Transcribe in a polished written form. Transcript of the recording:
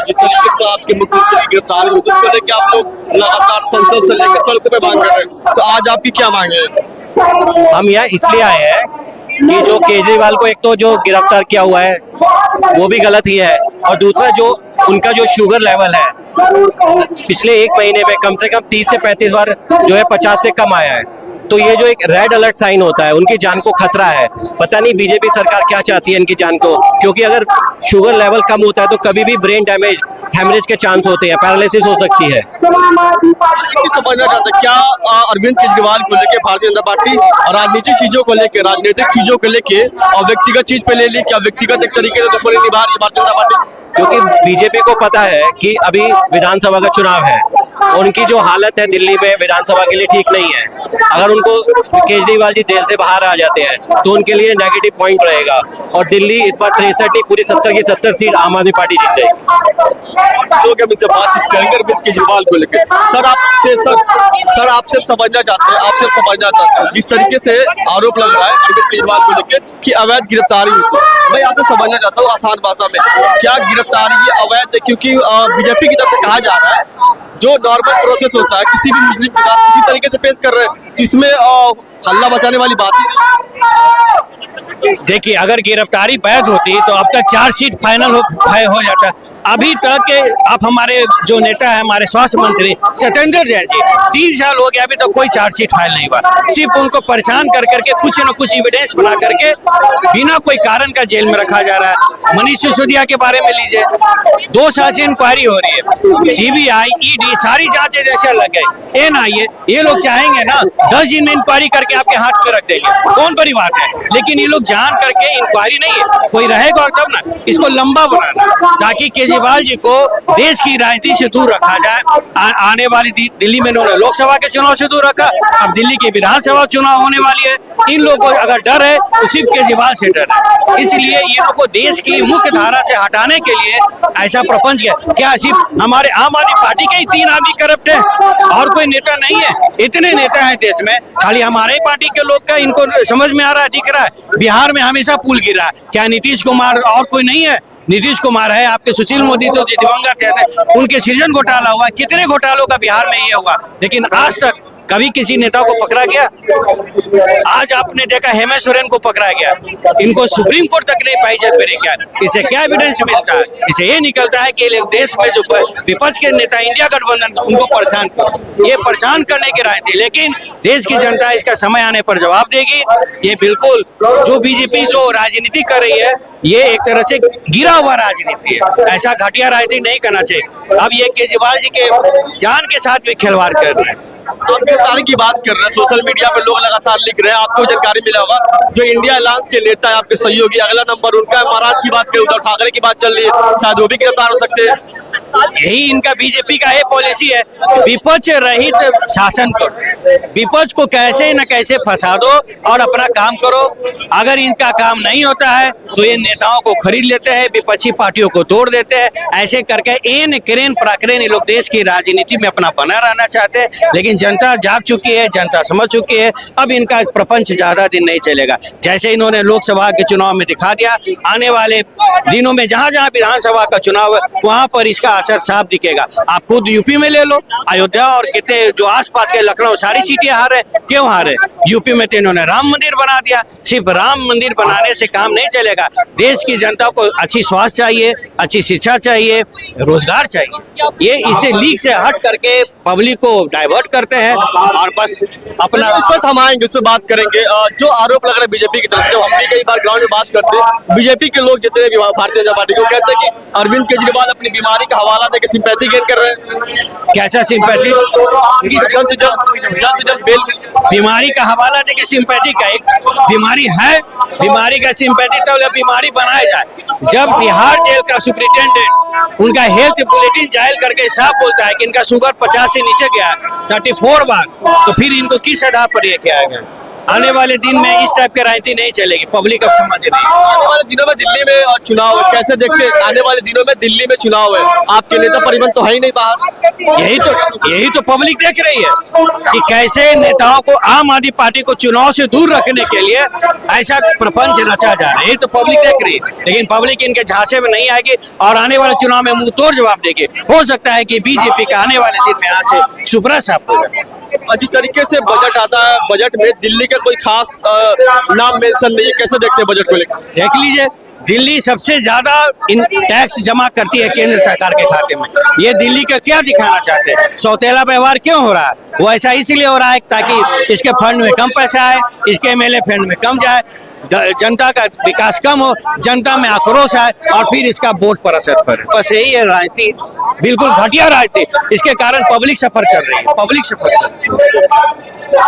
जिस तरीके से आपके मुख्यमंत्री की गिरफ्तारी हुई, उसको लेकर आप लोग लगातार संसद से लेकर सड़कों पे मांग कर रहे हैं, तो आज आपकी क्या मांग है? हम यहाँ इसलिए आए हैं कि जो केजरीवाल को एक तो जो गिरफ्तार किया हुआ है वो भी गलत ही है, और दूसरा जो उनका जो शुगर लेवल है पिछले एक महीने में कम से कम 30 से 35 बार जो है 50 से कम आया है। तो ये जो एक रेड अलर्ट साइन होता है, उनकी जान को खतरा है। पता नहीं बीजेपी सरकार क्या चाहती है इनकी जान को, क्योंकि अगर शुगर लेवल कम होता है तो कभी भी ब्रेन डैमेज, हेमरेज के चांस होते हैं, पैरालिसिस हो सकती है। समझना चाहते हैं क्या अरविंद केजरीवाल को लेकर भारतीय जनता पार्टी राजनीतिक चीजों को लेकर, राजनीतिक चीजों को लेकर और व्यक्तिगत चीज पे ले ली, क्या व्यक्तिगत एक तरीके से दुश्मनी निभा रही है भारतीय जनता पार्टी? क्योंकि बीजेपी को पता है कि अभी विधानसभा का चुनाव है, उनकी जो हालत है दिल्ली में विधानसभा के लिए ठीक नहीं है। अगर उनको केजरीवाल जी जेल से बाहर आ जाते हैं तो उनके लिए नेगेटिव पॉइंट रहेगा, और दिल्ली इस बार 63 नहीं पूरी 70 की 70 सीट आम आदमी पार्टी जीत जाएगी। लोग अब इनसे बातचीत करेंगे अरविंद केजरीवाल को लेकर। सर आपसे समझना चाहते हैं, जिस तरीके से आरोप लग रहा है अरविंद केजरीवाल को लेकर कि अवैध गिरफ्तारी हुई थी, मैं आपसे समझना चाहता हूँ आसान भाषा में, क्या गिरफ्तारी ये अवैध है? क्योंकि बीजेपी की तरफ से कहा जा रहा है जो नॉर्मल प्रोसेस होता है किसी भी मुजरिम के साथ किसी तरीके से पेश कर रहे हैं, तो इसमें हल्ला मचाने वाली बात ही नहीं। देखिए, अगर गिरफ्तारी वैध होती तो अब तक चार्जशीट फाइनल हो जाता। अभी तक के आप हमारे जो नेता है, हमारे स्वास्थ्य मंत्री सत्येंद्र जैन जी, 3 साल हो गया अभी तक कोई चार्जशीट फाइल नहीं हुआ। सिर्फ उनको परेशान कर करके कुछ न कुछ एविडेंस बना करके बिना कोई कारण का जेल में रखा जा रहा है। मनीष सिसोदिया के बारे में लीजिए, 2 साल से इंक्वायरी हो रही है, सीबीआई, ईडी सारी जांच एजेंसियां लग गई, एनआईए, ये लोग चाहेंगे ना 10 दिन में इंक्वायरी करके आपके हाथ में रख देंगे, कौन बड़ी बात है। लेकिन ये लोग जान करके इंक्वायरी नहीं है, कोई रहेगा तब ना, इसको लंबा बनाना ताकि केजरीवाल जी को देश की राजनीति से दूर रखा जाए। आने वाली दिल्ली में उन्होंने लोकसभा के चुनाव से दूर रखा, अब दिल्ली की विधानसभा चुनाव होने वाली है। इन लोगों को अगर डर है तो सिर्फ केजरीवाल से डर है, इसलिए ये लोग को देश की मुख्य धारा से हटाने के लिए ऐसा प्रपंच किया। क्या सिर्फ हमारे आम आदमी पार्टी के ही 3 आदमी करप्ट है और कोई नेता नहीं है? इतने नेता हैं देश में, खाली हमारे पार्टी के लोग का इनको समझ में आ रहा है, दिख रहा है। बिहार में हमेशा पुल गिरा है, क्या नीतीश कुमार और कोई नहीं है? नीतीश कुमार है, आपके सुशील मोदी तो दिवंगत थे, उनके सृजन घोटाला हुआ, कितने घोटालों का बिहार में ये हुआ, लेकिन आज तक कभी किसी नेता को पकड़ा गया? आज आपने देखा हेमंत सोरेन को पकड़ा गया, इनको सुप्रीम कोर्ट तक नहीं पाई जाती मेरे क्या। इसे क्या एविडेंस मिलता है? इसे ये निकलता है कि देश में जो विपक्ष के नेता इंडिया गठबंधन उनको परेशान कर, ये परेशान करने की राजनीति, लेकिन देश की जनता इसका समय आने पर जवाब देगी। ये बिल्कुल जो बीजेपी जो राजनीति कर रही है ये एक तरह से गिरा हुआ राजनीति है, ऐसा घटिया राजनीति नहीं करना चाहिए। अब ये केजरीवाल जी के जान के साथ भी खिलवाड़ कर रहे हैं। आप गिरफ्तारी की बात कर रहे हैं, सोशल मीडिया पे लोग लगातार लिख रहे हैं, आपको जानकारी मिला होगा जो इंडिया अलायंस के नेता है आपके सहयोगी, अगला नंबर उनका है, महाराज की बात करें, उद्धव ठाकरे की बात चल रही है, शायद वो भी गिरफ्तार हो सकते हैं। यही इनका बीजेपी का ये पॉलिसी है, विपक्ष रहित शासन करो, विपक्ष को कैसे न कैसे फंसा दो और अपना काम करो। अगर इनका काम नहीं होता है तो ये नेताओं को खरीद लेते हैं, विपक्षी पार्टियों को तोड़ देते हैं। ऐसे करके एन क्रेन प्राक्रेन ये लोग देश की राजनीति में अपना बना रहना चाहते हैं, लेकिन जनता जाग चुकी है, जनता समझ चुकी है, अब इनका प्रपंच ज्यादा दिन नहीं चलेगा। जैसे इन्होंने लोकसभा के चुनाव में दिखा दिया, आने वाले दिनों में जहां जहां विधानसभा का चुनाव है वहां पर इसका असर साफ दिखेगा। आप खुद यूपी में ले लो, अयोध्या और कितने जो आसपास के लखनऊ सारी सीटें हारे, क्यों हारे? यूपी में तो इन्होंने राम मंदिर बना दिया। सिर्फ राम मंदिर बनाने से काम नहीं चलेगा, देश की जनता को अच्छी स्वास्थ्य चाहिए, अच्छी शिक्षा चाहिए, रोजगार चाहिए। ये इसे लीक से हट करके पब्लिक को डाइवर्ट करते हैं और बस अपना इस पर थमाएंगे, उस पर बात करेंगे। जो आरोप लग रहा है बीजेपी की तरफ से, हम भी कई बार ग्राउंड में बात करते हैं, बीजेपी के लोग जितने भी भारतीय जनता पार्टी को कहते हैं कि अरविंद केजरीवाल अपनी बीमारी का हवाला देकर सिंपैथी गेन कर रहे हैं। कैसा सिंपैथी? जल्द से जल्द बेल, बीमारी का हवाला देके सिंपैथी का एक बीमारी है, बीमारी का सिंपैथी तो बीमारी बनाया जाए। जब बिहार जेल का सुप्रिंटेंडेंट उनका हेल्थ बुलेटिन जाहिर करके साफ बोलता है कि इनका शुगर 50 से नीचे गया 34 बार, तो फिर इनको किस आधार पर यह किया गया? आने वाले दिन में इस टाइप की राजनीति नहीं चलेगी, पब्लिक अब समझ रही है। आने वाले दिनों में दिल्ली में चुनाव है, कैसे देखते हैं? आने वाले दिनों में दिल्ली में चुनाव है, आपके नेता परिबंध तो है ही नहीं बाहर। यही तो पब्लिक देख रही है कि कैसे नेताओं को, आम आदमी पार्टी को चुनाव से दूर रखने के लिए ऐसा प्रपंच रचा जा रहा है। यही तो पब्लिक देख रही है, लेकिन पब्लिक इनके झांसे में नहीं आएगी और आने वाले चुनाव में मुंह तोड़ जवाब देगी। हो सकता है कि बीजेपी का आने वाले दिन में यहाँ से सुपरा साफ हो जाए। जिस तरीके से बजट आता है, बजट में दिल्ली का कोई खास नाम मेंशन नहीं है, कैसे देखते हैं बजट को लेकर? देख लीजिए, दिल्ली सबसे ज्यादा टैक्स जमा करती है केंद्र सरकार के खाते में। ये दिल्ली का क्या दिखाना चाहते हैं? सौतेला व्यवहार क्यों हो रहा है? वो ऐसा इसलिए हो रहा है ताकि इसके फंड में कम पैसा आए, इसके एमएलए फंड में कम जाए, जनता का विकास कम हो, जनता में आक्रोश आए और फिर इसका वोट पर असर पड़े। बस यही है राजनीति, बिल्कुल घटिया राजनीति। इसके कारण पब्लिक सफर कर रही है, पब्लिक सफर कर रही है।